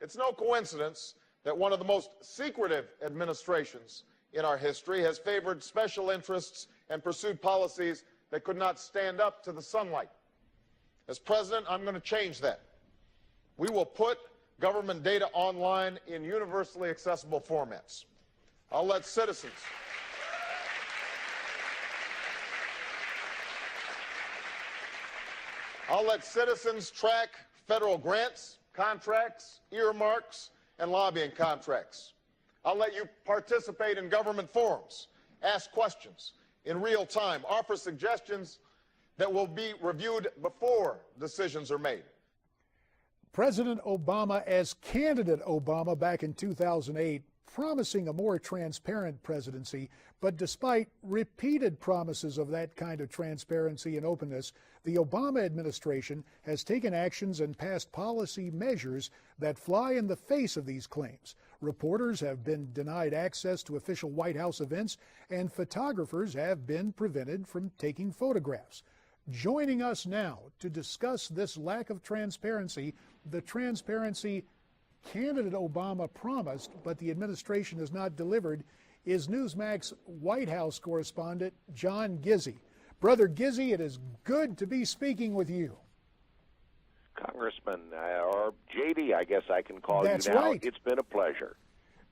It's no coincidence that one of the most secretive administrations in our history has favored special interests and pursued policies that could not stand up to the sunlight. As president, I'm going to change that. We will put government data online in universally accessible formats. I'll let citizens track federal grants, contracts, earmarks, and lobbying contracts. I'll let you participate in government forums, ask questions in real time, offer suggestions that will be reviewed before decisions are made. President Obama, as candidate Obama back in 2008, promising a more transparent presidency, but despite repeated promises of that kind of transparency and openness, the Obama administration has taken actions and passed policy measures that fly in the face of these claims. Reporters have been denied access to official White House events, and photographers have been prevented from taking photographs. Joining us now to discuss this lack of transparency, the transparency candidate Obama promised, but the administration has not delivered, is Newsmax White House correspondent John Gizzi. Brother Gizzi, it is good to be speaking with you. Congressman, or JD, I guess I can call That's you now. Right. It's been a pleasure.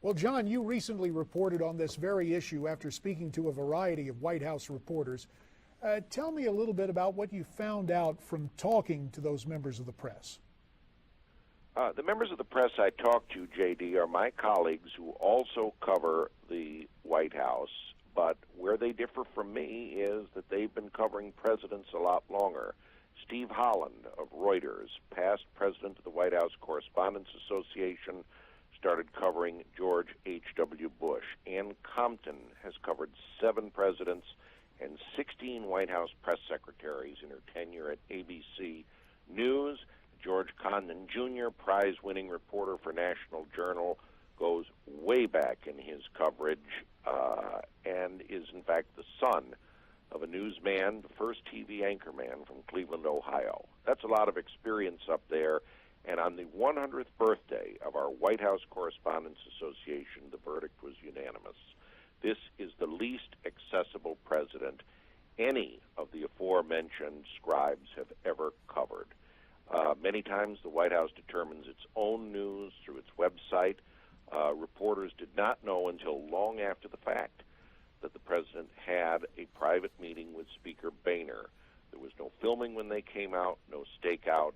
Well, John, you recently reported on this very issue after speaking to a variety of White House reporters. Tell me a little bit about what you found out from talking to those members of the press. The members of the press I talked to, JD, are my colleagues who also cover the White House, but where they differ from me is that they've been covering presidents a lot longer. Steve Holland of Reuters, past president of the White House Correspondents Association, started covering George H.W. Bush. Ann Compton has covered 7 presidents and 16 White House press secretaries in her tenure at ABC News. George Condon Jr., prize-winning reporter for National Journal, goes way back in his coverage and is, in fact, the son of a newsman, the first TV anchorman from Cleveland, Ohio. That's a lot of experience up there. And on the 100th birthday of our White House Correspondents Association, the verdict was unanimous. This is the least accessible president any of the aforementioned scribes have ever covered. Many times the White House determines its own news through its website. Reporters did not know until long after the fact that the president had a private meeting with Speaker Boehner. There was no filming when they came out, no stakeout.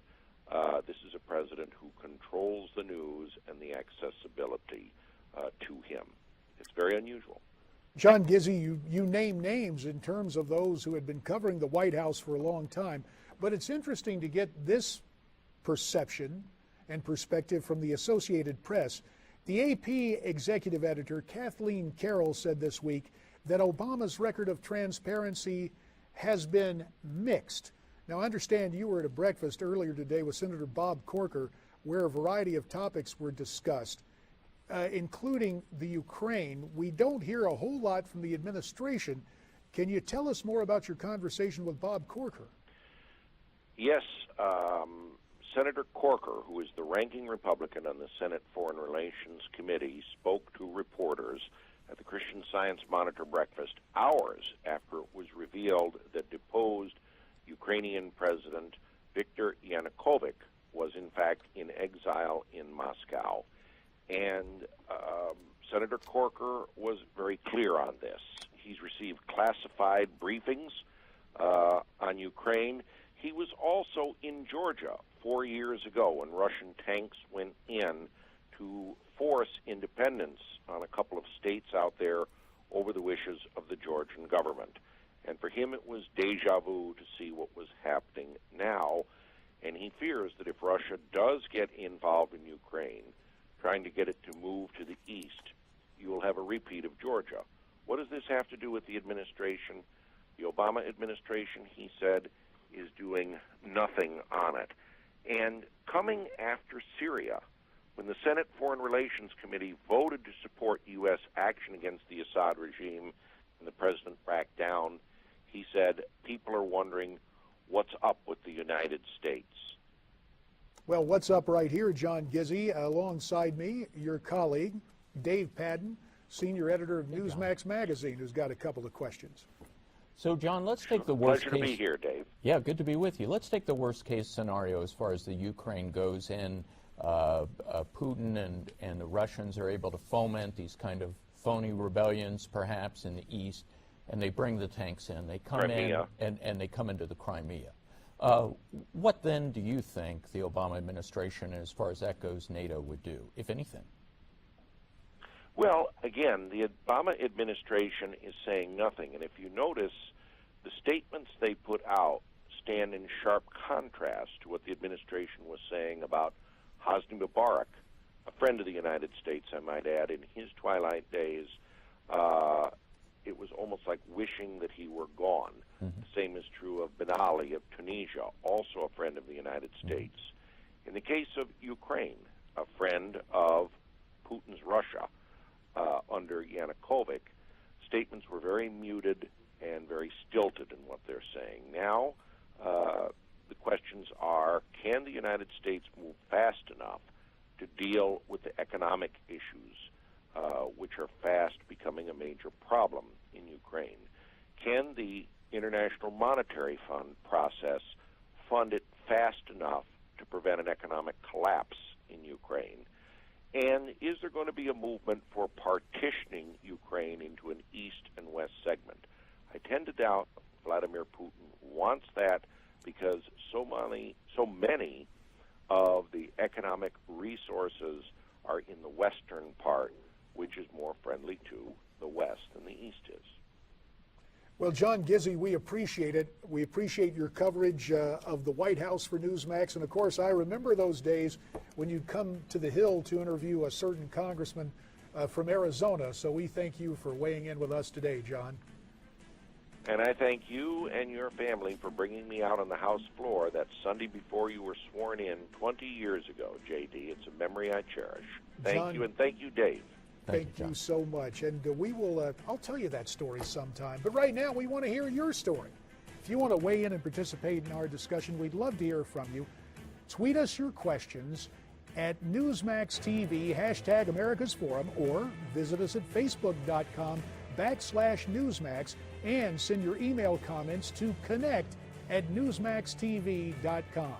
This is a president who controls the news and the accessibility to him. It's very unusual. John Gizzi, you name names in terms of those who had been covering the White House for a long time, but it's interesting to get this perception and perspective from the Associated Press. The AP executive editor Kathleen Carroll said this week that Obama's record of transparency has been mixed. Now, I understand you were at a breakfast earlier today with Senator Bob Corker where a variety of topics were discussed, including the Ukraine. We don't hear a whole lot from the administration. Can you tell us more about your conversation with Bob Corker? Yes, Senator Corker, who is the ranking Republican on the Senate Foreign Relations Committee, spoke to reporters at the Christian Science Monitor breakfast hours after it was revealed that deposed Ukrainian President Viktor Yanukovych was in fact in exile in Moscow. And Senator Corker was very clear on this. He's received classified briefings on Ukraine. He was also in Georgia 4 years ago when Russian tanks went in to force independence on a couple of states out there over the wishes of the Georgian government. And for him, it was deja vu to see what was happening now. And he fears that if Russia does get involved in Ukraine, trying to get it to move to the east, you will have a repeat of Georgia. What does this have to do with the administration? The Obama administration, he said, is doing nothing on it. And coming after Syria, when the Senate Foreign Relations Committee voted to support U.S. action against the Assad regime and the president backed down, he said, people are wondering what's up with the United States. Well, what's up right here, John Gizzi, alongside me, your colleague, Dave Padden, senior editor of Newsmax magazine, who's got a couple of questions. So, John, let's take the worst case. Pleasure to be here, Dave. Yeah, good to be with you. Let's take the worst case scenario as far as the Ukraine goes in. Putin and the Russians are able to foment these kind of phony rebellions, perhaps, in the east, and they bring the tanks in. They come Crimea. in, and they come into the Crimea. What then do you think the Obama administration, as far as that goes, NATO would do, if anything? Well, again, the Obama administration is saying nothing. And if you notice, the statements they put out stand in sharp contrast to what the administration was saying about Hosni Mubarak, a friend of the United States, I might add. In his twilight days, it was almost like wishing that he were gone. Mm-hmm. The same is true of Ben Ali of Tunisia, also a friend of the United States. In the case of Ukraine, a friend of Putin's Russia under Yanukovych, statements were very muted and very stilted in what they're saying. Now, the questions are, can the United States move fast enough to deal with the economic issues, which are fast becoming a major problem in Ukraine? Can the International Monetary Fund process fund it fast enough to prevent an economic collapse in Ukraine? And is there going to be a movement for partitioning Ukraine into an east and west segment? I tend to doubt Vladimir Putin wants that because so many of the economic resources are in the western part, which is more friendly to the west than the east is. Well, John Gizzi, we appreciate it. We appreciate your coverage of the White House for Newsmax. And, of course, I remember those days when you'd come to the Hill to interview a certain congressman from Arizona. So we thank you for weighing in with us today, John. And I thank you and your family for bringing me out on the House floor that Sunday before you were sworn in 20 years ago, J.D. It's a memory I cherish. Thank you, and thank you, Dave. Thank you so much. And we will, I'll tell you that story sometime. But right now, we want to hear your story. If you want to weigh in and participate in our discussion, we'd love to hear from you. Tweet us your questions at Newsmax TV, hashtag America's Forum, or visit us at Facebook.com/Newsmax and send your email comments to connect@newsmaxtv.com.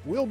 We'll